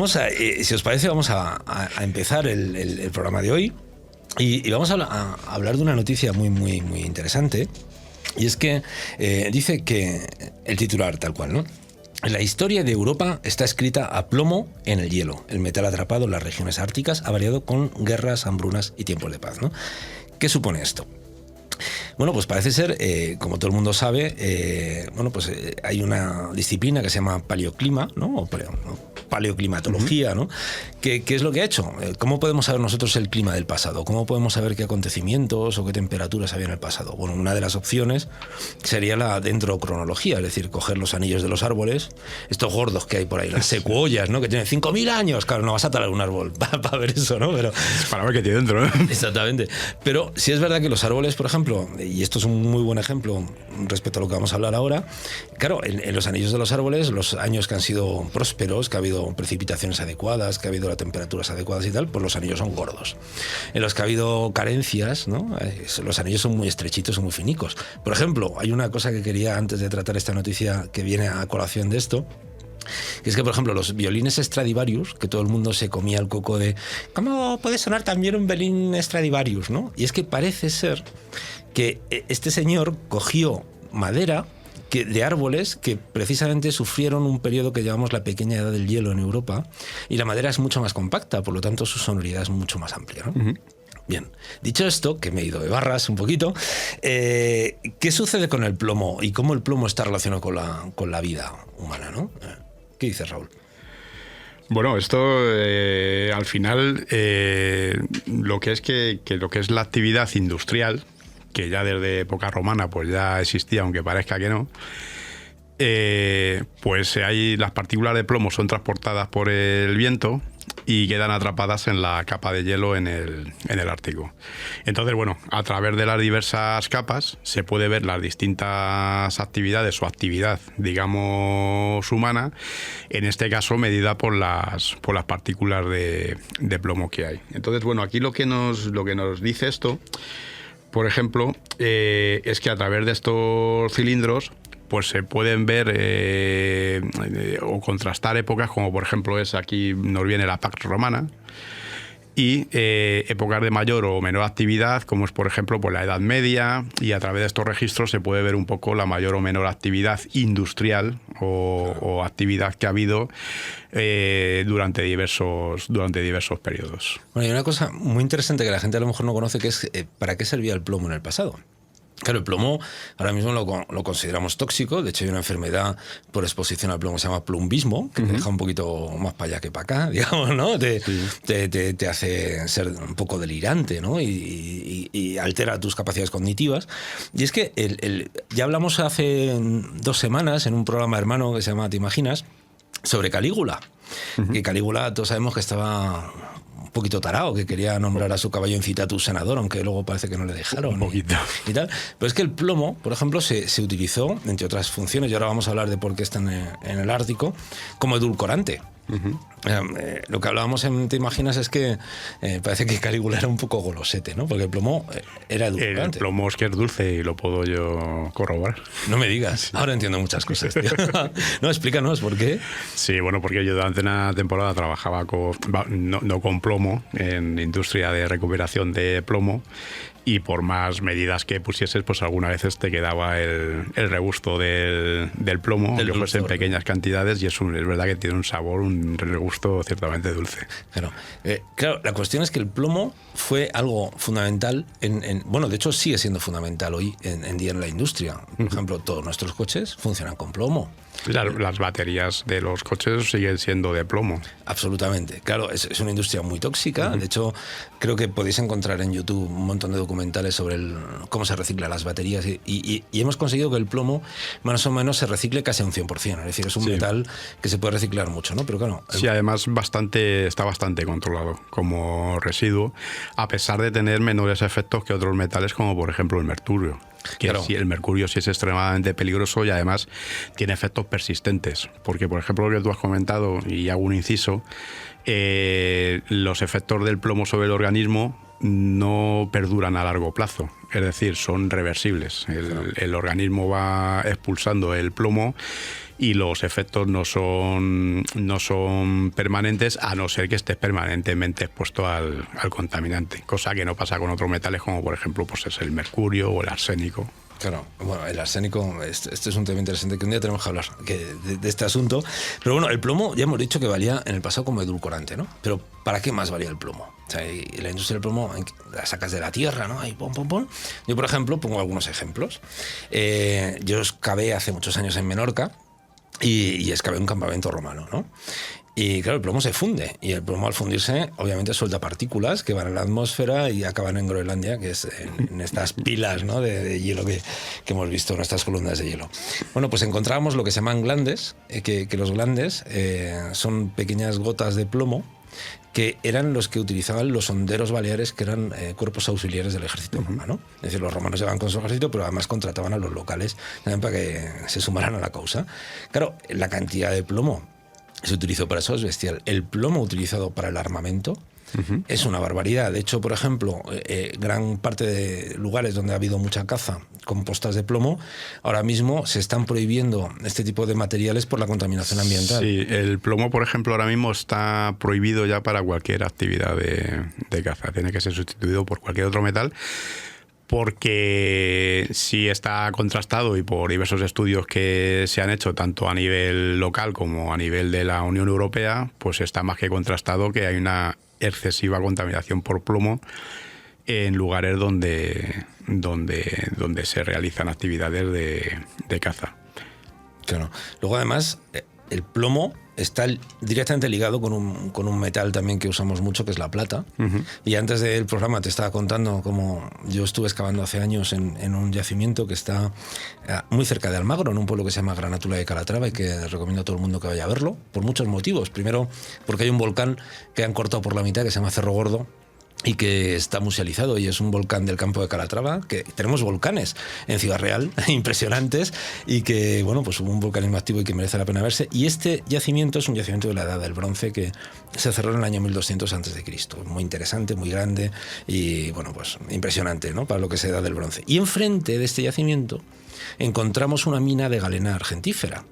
Si os parece, vamos a empezar el programa de hoy y vamos a hablar de una noticia muy, muy, muy interesante. Y es que dice que el titular, tal cual, ¿no? La historia de Europa está escrita a plomo en el hielo. El metal atrapado en las regiones árticas ha variado con guerras, hambrunas y tiempos de paz, ¿no? ¿Qué supone esto? Bueno, pues parece ser, como todo el mundo sabe, hay una disciplina que se llama paleoclima, ¿no? O paleoclimatología, ¿no? ¿Qué es lo que ha hecho? ¿Cómo podemos saber nosotros el clima del pasado? ¿Cómo podemos saber qué acontecimientos o qué temperaturas había en el pasado? Bueno, una de las opciones sería la dendrocronología, es decir, coger los anillos de los árboles, estos gordos que hay por ahí, las secuoyas, ¿no? Que tienen 5.000 años. Claro, no vas a talar un árbol para ver eso, ¿no? Pero, para ver qué tiene dentro, ¿no? Exactamente. Pero sí es verdad que los árboles, por ejemplo, y esto es un muy buen ejemplo respecto a lo que vamos a hablar ahora, claro, en los anillos de los árboles, los años que han sido prósperos, que ha habido precipitaciones adecuadas, que ha habido las temperaturas adecuadas y tal, pues los anillos son gordos. En los que ha habido carencias, ¿no? Los anillos son muy estrechitos y muy finicos. Por ejemplo, hay una cosa que quería, antes de tratar esta noticia que viene a colación de esto, que es que, por ejemplo, los violines Stradivarius, que todo el mundo se comía el coco de ¿cómo puede sonar también un violín Stradivarius, ¿no? Y es que parece ser que este señor cogió madera de árboles que precisamente sufrieron un periodo que llamamos la pequeña edad del hielo en Europa, y la madera es mucho más compacta, por lo tanto su sonoridad es mucho más amplia, ¿no? Uh-huh. Bien, dicho esto, que me he ido de barras un poquito, ¿qué sucede con el plomo y cómo el plomo está relacionado con la vida humana, ¿no? ¿Qué dices, Raúl? Bueno, esto al final lo que es la actividad industrial, que ya desde época romana pues ya existía, aunque parezca que no, pues ahí las partículas de plomo son transportadas por el viento y quedan atrapadas en la capa de hielo en el Ártico. Entonces, bueno, a través de las diversas capas se puede ver las distintas actividades o actividad, digamos, humana, en este caso medida por las partículas de plomo que hay. Entonces, bueno, aquí lo que nos dice esto, por ejemplo, es que a través de estos cilindros pues se pueden ver o contrastar épocas, como por ejemplo aquí nos viene la Pax Romana, y épocas de mayor o menor actividad, como es por ejemplo pues la Edad Media, y a través de estos registros se puede ver un poco la mayor o menor actividad industrial o actividad que ha habido durante diversos periodos. Bueno, hay una cosa muy interesante que la gente a lo mejor no conoce, que es ¿para qué servía el plomo en el pasado? Claro, el plomo ahora mismo lo consideramos tóxico. De hecho, hay una enfermedad por exposición al plomo que se llama plumbismo, que te deja un poquito más para allá que para acá, digamos, ¿no? Te hace ser un poco delirante, ¿no? Y altera tus capacidades cognitivas. Y es que ya hablamos hace 2 semanas en un programa hermano que se llama ¿Te imaginas?, sobre Calígula. Que Calígula, todos sabemos que estaba un poquito tarao, que quería nombrar a su caballo incitatus senador, aunque luego parece que no le dejaron. Un poquito. Y tal. Pero es que el plomo, por ejemplo, se utilizó, entre otras funciones, y ahora vamos a hablar de por qué está en el Ártico, como edulcorante. Uh-huh. Lo que hablábamos en Te imaginas es que parece que Calígula era un poco golosete, ¿no? Porque el plomo era edulcorante. El plomo es que es dulce y lo puedo yo corroborar. No me digas. Sí. Ahora entiendo muchas cosas, tío. No, explícanos por qué. Sí, bueno, porque yo durante una temporada trabajaba no con plomo, en industria de recuperación de plomo, y por más medidas que pusieses, pues algunas veces te quedaba el regusto del plomo, que fuese en pequeñas cantidades, y es verdad que tiene un sabor, un regusto ciertamente dulce. Claro, claro, la cuestión es que el plomo fue algo fundamental, bueno, de hecho sigue siendo fundamental hoy en día en la industria. Por ejemplo, todos nuestros coches funcionan con plomo. Las baterías de los coches siguen siendo de plomo. Absolutamente. Claro, es una industria muy tóxica. Uh-huh. De hecho, creo que podéis encontrar en YouTube un montón de documentales sobre cómo se reciclan las baterías y hemos conseguido que el plomo más o menos se recicle casi a un 100%. Es decir, es un metal que se puede reciclar mucho, ¿no? Pero claro... Sí, además está bastante controlado como residuo, a pesar de tener menores efectos que otros metales, como por ejemplo el mercurio. Que claro. El mercurio sí es extremadamente peligroso y además tiene efectos persistentes, porque por ejemplo lo que tú has comentado, y hago un inciso, los efectos del plomo sobre el organismo no perduran a largo plazo, es decir, son reversibles. El organismo va expulsando el plomo y los efectos no son permanentes, a no ser que estés permanentemente expuesto al contaminante, cosa que no pasa con otros metales como por ejemplo pues es el mercurio o el arsénico. Claro, bueno, el arsénico, este es un tema interesante que un día tenemos que hablar de este asunto. Pero bueno, el plomo ya hemos dicho que valía en el pasado como edulcorante, ¿no? Pero ¿para qué más valía el plomo? O sea, y la industria del plomo la sacas de la tierra, ¿no? Ahí, pom, pom, pom. Yo, por ejemplo, pongo algunos ejemplos. Yo excavé hace muchos años en Menorca y excavé un campamento romano, ¿no? Y claro, el plomo se funde, y el plomo al fundirse obviamente suelta partículas que van a la atmósfera y acaban en Groenlandia, que es en estas pilas, ¿no?, de hielo que hemos visto, en estas columnas de hielo. Bueno, pues encontramos lo que se llaman glandes, que los glandes son pequeñas gotas de plomo que eran los que utilizaban los honderos baleares, que eran cuerpos auxiliares del ejército romano. Es decir, los romanos llevaban con su ejército, pero además contrataban a los locales también para que se sumaran a la causa. Claro, la cantidad de plomo se utilizó para eso es bestial. El plomo utilizado para el armamento es una barbaridad. De hecho, por ejemplo, gran parte de lugares donde ha habido mucha caza con postas de plomo, ahora mismo se están prohibiendo este tipo de materiales por la contaminación ambiental. Sí, el plomo, por ejemplo, ahora mismo está prohibido ya para cualquier actividad de caza. Tiene que ser sustituido por cualquier otro metal, porque sí está contrastado, y por diversos estudios que se han hecho tanto a nivel local como a nivel de la Unión Europea, pues está más que contrastado que hay una excesiva contaminación por plomo en lugares donde se realizan actividades de caza. Claro. Luego, además, el plomo está directamente ligado con un metal también que usamos mucho, que es la plata. Y antes del programa te estaba contando cómo yo estuve excavando hace años en un yacimiento que está muy cerca de Almagro, en un pueblo que se llama Granátula de Calatrava, y que recomiendo a todo el mundo que vaya a verlo, por muchos motivos. Primero, porque hay un volcán que han cortado por la mitad, que se llama Cerro Gordo, y que está musealizado, y es un volcán del campo de Calatrava, que tenemos volcanes en Ciudad Real impresionantes, y que, bueno, pues hubo un volcanismo activo y que merece la pena verse. Y este yacimiento es un yacimiento de la Edad del Bronce que se cerró en el año 1200 a.C. Muy interesante, muy grande y, bueno, pues impresionante, ¿no?, para lo que es Edad del Bronce. Y enfrente de este yacimiento encontramos una mina de galena argentífera.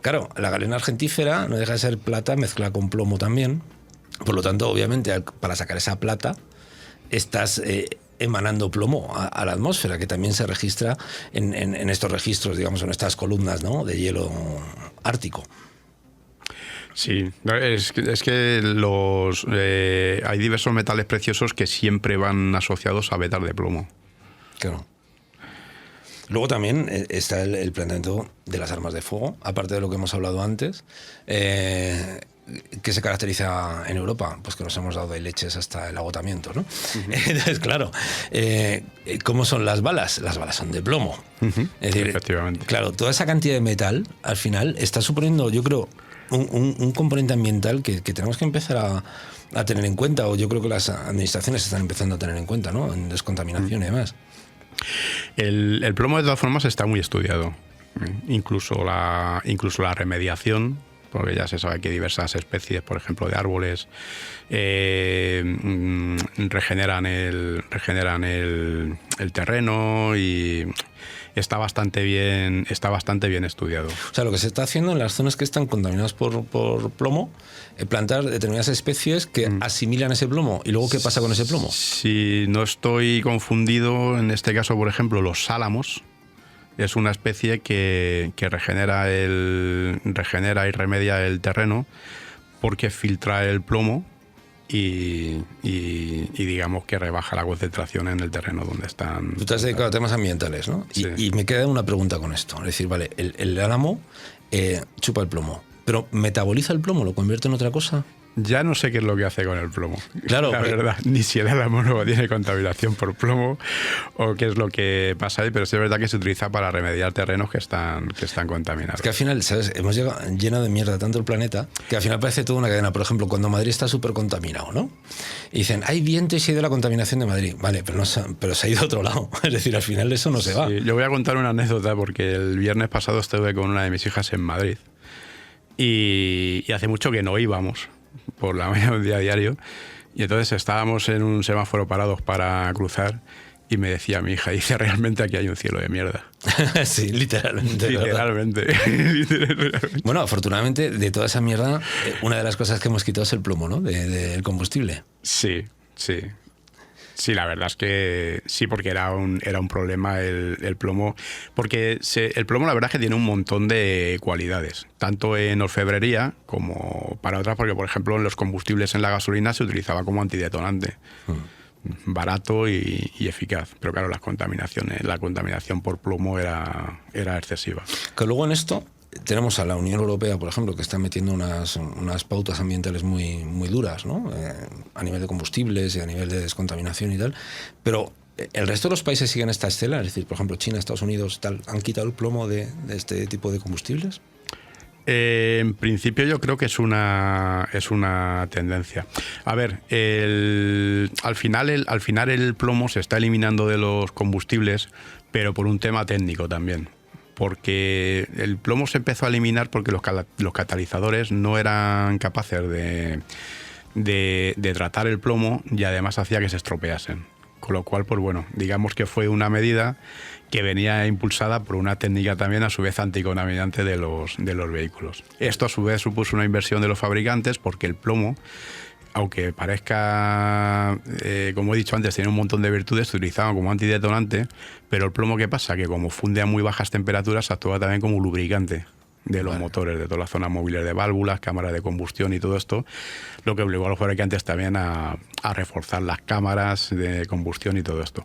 Claro, la galena argentífera no deja de ser plata mezclada con plomo también. Por lo tanto, obviamente, para sacar esa plata estás emanando plomo a la atmósfera, que también se registra en estos registros, digamos, en estas columnas, ¿no?, de hielo ártico. Sí, es que hay diversos metales preciosos que siempre van asociados a vetas de plomo. Claro. Luego también está el planteamiento de las armas de fuego, aparte de lo que hemos hablado antes, que se caracteriza en Europa, pues que nos hemos dado de leches hasta el agotamiento, ¿no? Entonces, claro, ¿cómo son las balas? Las balas son de plomo. Es decir, efectivamente. Claro, toda esa cantidad de metal, al final, está suponiendo, yo creo, un componente ambiental que tenemos que empezar a tener en cuenta, o yo creo que las administraciones están empezando a tener en cuenta, ¿no?, en descontaminación y demás. El plomo, de todas formas, está muy estudiado. Incluso la remediación, porque ya se sabe que diversas especies, por ejemplo, de árboles, regeneran el terreno, y está bastante bien estudiado. O sea, lo que se está haciendo en las zonas que están contaminadas por plomo, plantar determinadas especies que asimilan ese plomo. ¿Y luego qué pasa con ese plomo? Si no estoy confundido, en este caso, por ejemplo, los álamos es una especie que regenera y remedia el terreno, porque filtra el plomo y digamos que rebaja la concentración en el terreno donde están. Tú te has dedicado a temas ambientales, ¿no? Sí. Y me queda una pregunta con esto. Es decir, vale, el álamo chupa el plomo, pero ¿metaboliza el plomo? ¿Lo convierte en otra cosa? Ya no sé qué es lo que hace con el plomo. Claro, la verdad, ni si el álamo nuevo tiene contaminación por plomo o qué es lo que pasa ahí, pero sí es verdad que se utiliza para remediar terrenos que están contaminados. Es que al final, ¿sabes?, hemos llenado de mierda tanto el planeta que al final parece toda una cadena. Por ejemplo, cuando Madrid está súper contaminado, ¿no? Y dicen, hay viento y se ha ido la contaminación de Madrid. Vale, pero se ha ido a otro lado. Es decir, al final eso no se va. Yo voy a contar una anécdota, porque el viernes pasado estuve con una de mis hijas en Madrid y hace mucho que no íbamos por la mañana, un día diario, y entonces estábamos en un semáforo parados para cruzar, y me decía mi hija, dice, realmente aquí hay un cielo de mierda. Sí, literalmente. Literalmente. Bueno, afortunadamente, de toda esa mierda, una de las cosas que hemos quitado es el plomo, ¿no? Del combustible. Sí, sí. Sí, la verdad es que sí, porque era un problema el plomo. Porque el plomo, la verdad es que tiene un montón de cualidades, tanto en orfebrería como para otras, porque, por ejemplo, en los combustibles en la gasolina se utilizaba como antidetonante. Barato y eficaz. Pero claro, la contaminación por plomo era excesiva. Que luego en esto tenemos a la Unión Europea, por ejemplo, que está metiendo unas pautas ambientales muy, muy duras, ¿no? A nivel de combustibles y a nivel de descontaminación y tal. Pero el resto de los países siguen esta estela, es decir, por ejemplo, China, Estados Unidos, tal, ¿han quitado el plomo de este tipo de combustibles? En principio yo creo que es una tendencia. A ver, al final el plomo se está eliminando de los combustibles, pero por un tema técnico también. Porque el plomo se empezó a eliminar porque los catalizadores no eran capaces de tratar el plomo y además hacía que se estropeasen. Con lo cual, pues bueno, digamos que fue una medida que venía impulsada por una técnica también a su vez anticontaminante de los vehículos. Esto a su vez supuso una inversión de los fabricantes porque el plomo, aunque parezca, como he dicho antes, tiene un montón de virtudes, se utilizaba como antidetonante, pero el plomo, ¿qué pasa? Que como funde a muy bajas temperaturas, actúa también como lubricante de los motores, de todas las zonas móviles de válvulas, cámaras de combustión y todo esto, lo que obligó a los fabricantes también a reforzar las cámaras de combustión y todo esto.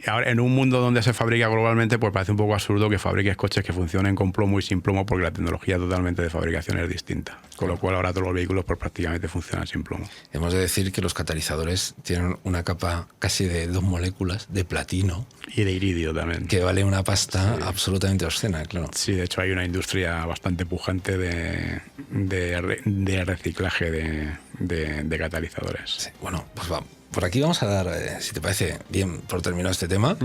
Ahora, en un mundo donde se fabrica globalmente, pues parece un poco absurdo que fabriques coches que funcionen con plomo y sin plomo, porque la tecnología totalmente de fabricación es distinta. Con lo cual ahora todos los vehículos pues prácticamente funcionan sin plomo. Hemos de decir que los catalizadores tienen una capa casi de 2 moléculas de platino. Y de iridio también. Que vale una pasta absolutamente obscena, claro. Sí, de hecho hay una industria bastante pujante de reciclaje de catalizadores. Sí, bueno, pues vamos. Por aquí vamos a dar, si te parece bien, por terminado este tema.